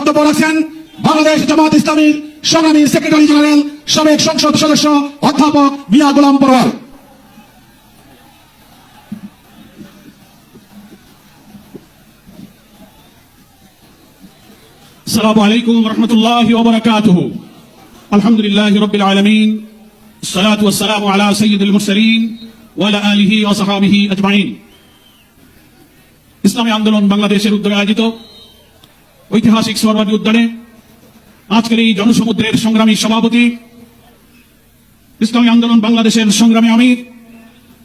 বক্তব্য রাখছেন বাংলাদেশ জামাত ইসলামীর সংগ্রামী সেক্রেটারি জেনারেল সাবেক সংসদ সদস্য অধ্যাপক মিয়া গোলাম পরোয়ার। আসসালামু আলাইকুম ওয়া রাহমাতুল্লাহি ওয়া বারাকাতুহু। আলহামদুলিল্লাহি রাব্বিল আলামিন, আসসালাতু ওয়াসসালামু আলা সাইয়্যিদিল মুরসালিন ওয়া আলা আলিহি ওয়া সাহবিহি আজমাইন। ইসলামী আন্দোলন বাংলাদেশের উদ্যোগে আয়োজিত ঐতিহাসিক সোহরাওয়ার্দী উদ্যানে আজকের এই জনসমুদ্রের সংগ্রামী সভাপতি, ইসলামী আন্দোলন বাংলাদেশের সংগ্রামী আমির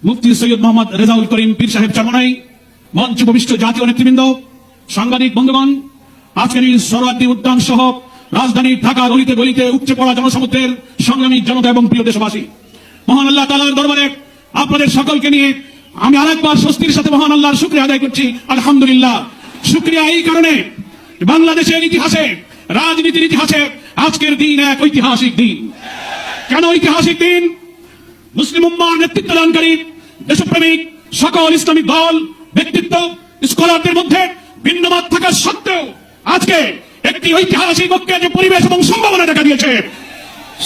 মুফতি সৈয়দ মোহাম্মদ রেজাউল করিম পীর সাহেব চরমনাই, মঞ্চ উপবিষ্ট জাতীয় নেতৃবৃন্দ, সাংবাদিক বন্ধুগণ, আজকের এই সোহরাওয়ার্দী উদ্যান সহ রাজধানীর ঢাকার অলিতে গলিতে উপচে পড়া জনসমুদ্রের সংগ্রামী জনতা এবং প্রিয় দেশবাসী, মহান আল্লাহ তাআলার দরবারে আপনাদের সকলকে নিয়ে আমি আরেকবার স্বস্তির সাথে মহান আল্লাহর শুকরিয়া আদায় করছি। আলহামদুলিল্লাহ। শুকরিয়া এই কারণে, বাংলাদেশের ইতিহাসে, রাজনীতির ইতিহাসে আজকের দিন এক ঐতিহাসিক দিন। কেন ঐতিহাসিক দিন? মুসলিম উম্মাহর নেতৃত্বদানকারী দেশপ্রেমিক সকল ইসলামিক দল, ব্যক্তিত্ব, স্কলারদের মধ্যে ভিন্নমত থাকা সত্ত্বেও আজকে একটি ঐতিহাসিক ঐক্যের যে পরিবেশ এবং সম্ভাবনা দেখা দিয়েছে,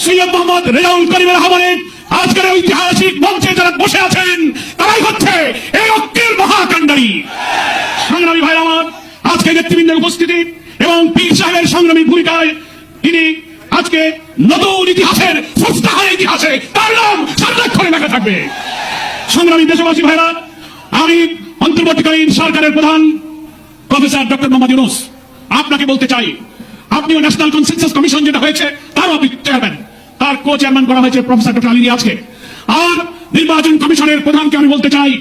সৈয়দ মোহাম্মদ রেজাউল করিমের আহ্বানে আজকের ঐতিহাসিক মঞ্চে যারা বসে আছেন তারাই হচ্ছে এই ঐক্যের মহাকাণ্ডারী। সংগ্রামী ভাই আমার, আজকে নেতৃবৃন্দের উপস্থিতি এবং পীর সাহেবের সংগ্রামী ভূমিকায় তিনি আজকে নতুন ইতিহাসের স্রষ্টার ইতিহাসে তার নাম সার্থকভাবে লেখা থাকবে। সংগ্রামী দেশবাসী ভাইরা, আমি অন্তর্বর্তীকালীন সরকারের প্রধান প্রফেসর ডক্টর মোহাম্মদ ইউনূস আপনাকে বলতে চাই, আপনিও ন্যাশনাল কনসেনসাস কমিশন যেটা হয়েছে তারও আপনি চেয়ারম্যান, তার কো চেয়ারম্যান করা হয়েছে প্রফেসর ডক্টর আলী রিয়াজকে। আর নির্বাচন কমিশনের প্রধানকে আমি বলতে চাই,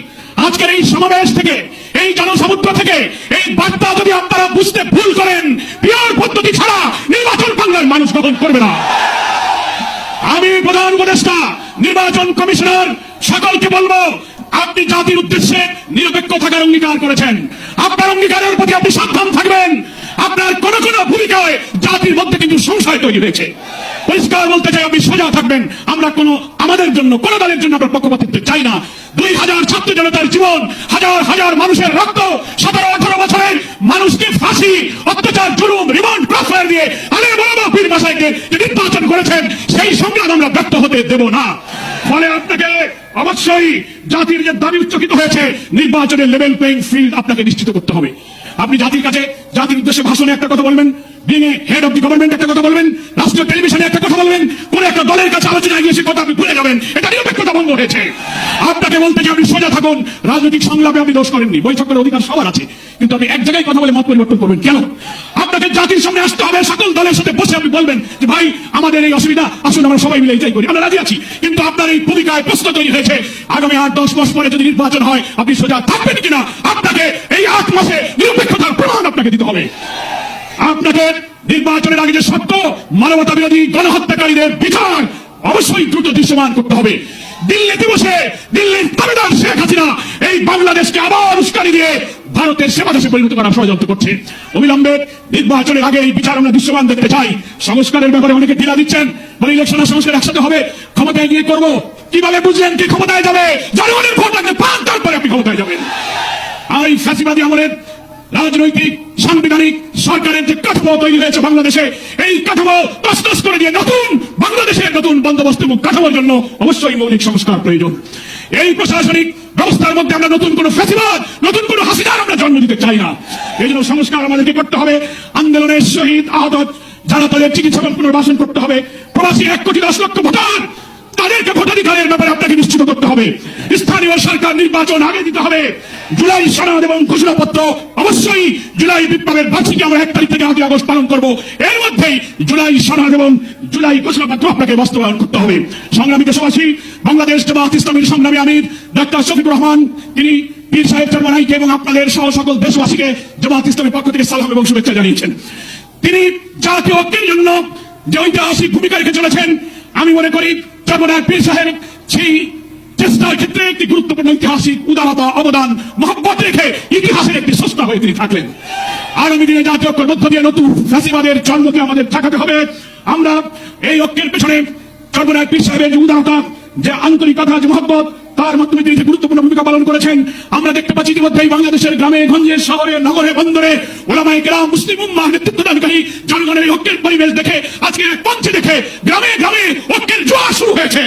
আজকের এই সমাবেশ থেকে, এই জনসমুদ্র থেকে এই বার্তা যদি আপনারা বুঝতে ভুল করেন, পিওর পদ্ধতি ছাড়া নির্বাচন বাংলার মানুষ গ্রহণ করবে না। আমি প্রধান উপদেষ্টা, নির্বাচন কমিশনার সকলকে বলবো, আপনি জাতির উদ্দেশ্যে নিরপেক্ষ থাকার অঙ্গীকার করেছেন। আপনার অঙ্গীকারের প্রতি আপনি সাবধান থাকবেন। আপনার কোন কোন ভূমিকায় জাতির মধ্যে কিন্তু সংশয় তৈরি হয়েছে। পরিষ্কার বলতে চাই, আপনি সোজা থাকবেন। আমরা আমাদের জন্য, কোন দলের জন্য আমরা পক্ষপাতিত্ব চাই না। 2000 ছাত্র জনতার জীবন, হাজার হাজার মানুষের রক্ত, 17-18 বছরের মানুষকে ফাঁসি, অত্যাচার, জুলুম, রিমান্ড, ক্রসফায়ার দিয়ে আলে বড় পীর মাসাইকে নির্বাচন করেছেন, সেই সংগ্রাম আমরা ব্যর্থ হতে দেব না। ফলে আপনাকে অবশ্যই জাতির যে দাবি উচ্চকিত হয়েছে, নির্বাচনের লেভেল প্লেইং ফিল্ড আপনাকে নিশ্চিত করতে হবে। আপনি জাতির কাছে, জাতির উদ্দেশ্যে ভাষণে একটা কথা বলবেন, being a head of the government একটা কথা বলবেন, রাষ্ট্রীয় টেলিভিশনে একটা কথা বলবেন, কোন একটা দলের কাছে আলোচনায় গিয়ে সে কথা আপনি ভুলে যাবেন, এটা নিরপেক্ষতা ভঙ্গ হয়েছে। আপনাকে বলতে চাই, আপনি সোজা থাকুন। রাজনৈতিক সংলাপে আপনি দোষ করেননি, বৈঠক করার অধিকার সবার আছে, কিন্তু আপনি এক জায়গায় কথা বলে মত পরিবর্তন করবেন কেন? আপনাকে জাতির সামনে আসতে হবে, সকল দলের সাথে বসে আপনি বলবেন যে ভাই আমাদের এই অসুবিধা, আসুন আমরা সবাই মিলে এটাই করি, আমরা রাজি আছি। কিন্তু আপনার এই ভূমিকায় প্রশ্ন তৈরি হয়েছে, আগামী 8-10 মাস পরে যদি নির্বাচন হয় আপনি সোজা থাকবেন কিনা? আপনাকে এই 8 মাসে নিরপেক্ষতার প্রমাণ আপনাকে দিতে হবে। আপনাকে নির্বাচনের আগে যে সত্য, মানবতা বিরোধী গণহত্যাকারীদের বিচার অবশ্যই দ্রুত দৃশ্যমান করতে হবে। দিল্লিতে বসে দিল্লির তাবেদার শেখ হাসিনা এই বাংলাদেশকে আবার উস্কানি দিয়ে ভারতের সেবা দেশে পরিণত করার ষড়যন্ত্র করছে। অবিলম্বে নির্বাচনের আগে এই বিচার আমরা দৃশ্যমান দেখতে চাই। সংস্কারের ব্যাপারে অনেকে ঢিলা দিচ্ছেন, বলে ইলেকশন আর সংস্কার একসাথে হবে, ক্ষমতায় গিয়ে করবো। কিভাবে বুঝলেন কি ক্ষমতায় যাবে? জনগণের ভোট লাগবে, 5 তারপরে আপনি ক্ষমতায় যাবেন। আর এই ফ্যাসিবাদী আমলের রাজনৈতিক সাংবিধানিক সরকারের যে কাঠামো তৈরি হয়েছে বাংলাদেশে, এই কাঠামো তছনছ করে দিয়ে নতুন বাংলাদেশের নতুন বন্দোবস্ত এবং কাঠামোর জন্য অবশ্যই মৌলিক সংস্কার প্রয়োজন। এই প্রশাসনিক ব্যবস্থার মধ্যে আমরা নতুন কোন ফ্যাসিবাদ, নতুন কোন হাসিনার আমরা জন্ম দিতে চাই না। এই জন্য সংস্কার আমাদেরকে করতে হবে। আন্দোলনের শহীদ আহত যারা, তাদের চিকিৎসা পুনর্বাসন করতে হবে। প্রবাসী 1,10,00,000 ভোটার, তাদেরকে ভোটাধিকারের ব্যাপারে আপনাকে নিশ্চিত করতে হবে। স্থানীয় সরকার নির্বাচন আগে দিতে হবে। জুলাই সনদ এবং ঘোষণাপত্র অবশ্যই, জুলাই বিপ্লবের বার্ষিকী আমরা 1 তারিখ থেকে 8 আগস্ট পালন করব, এর মধ্যেই জুলাই সনদ এবং জুলাই ঘোষণাপত্র আপনাকে বাস্তবায়ন করতে হবে। সংগ্রামী দেশবাসী, বাংলাদেশ জামাত ইসলামীর সংগ্রামী আমির ডক্টর শফিকুর রহমান, তিনি পীর সাহেব চরমনাইকে এবং আপনাদের সহ সকল দেশবাসীকে জামাত ইসলামের পক্ষ থেকে সালাম এবং শুভেচ্ছা জানিয়েছেন। তিনি জাতীয় ঐক্যের জন্য যে ঐতিহাসিক ভূমিকা রেখে চলেছেন, আমি মনে করি চরমনাই পীর সাহেব সেই চেষ্টার ক্ষেত্রে একটি গুরুত্বপূর্ণ ঐতিহাসিক উদারতা, অবদান, মহব্বত রেখে ইতিহাসের একটি স্রষ্টা হয়ে তিনি থাকলেন। আগামী দিনে জাতীয় ঐক্যের মধ্য দিয়ে নতুন ফ্যাসিবাদের জন্মকে আমাদের ঠেকাতে হবে। আমরা এই ঐক্যের পেছনে চরমনাই পীর সাহেবের যে উদারতা, যে আন্তরিকতা, যে মহব্বত, তার মাধ্যমে তিনি যে গুরুত্বপূর্ণ ভূমিকা পালন করেছেন। আমরা দেখতে পাচ্ছি ইতিমধ্যেই বাংলাদেশের গ্রামে গঞ্জে, শহরে, নগরে, বন্দরে ওলামায়ে কেরাম, মুসলিম উম্মাহ নেতৃত্বদানকারী জনগণের এই ঐক্যের পরিবেশ দেখে, আজকে এক মঞ্চে দেখে গ্রামে গ্রামে ঐক্যের জোয়ার শুরু হয়েছে।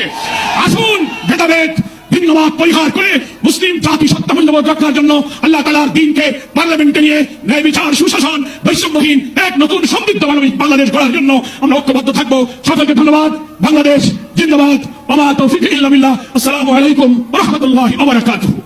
আসুন ভেদাভেদ, ভিন্নমত পরিহার করে মুসলিম জাতি সত্তা মূল্যবোধ রক্ষার জন্য আল্লাহ তাআলার দ্বীনকে পার্লামেন্টে নিয়ে ন্যায় বিচার, সুশাসন, বৈষম্যহীন এক নতুন সমৃদ্ধ মানবিক বাংলাদেশ গড়ার জন্য আমরা ঐক্যবদ্ধ থাকবো। সকলকে ধন্যবাদ। বাংলাদেশ জিন্দাবাদ। ওয়া মা তৌফিক ইল্লা বিল্লাহ। আসসালামু আলাইকুম ওয়া রাহমাতুল্লাহি ওয়া বারাকাতুহু।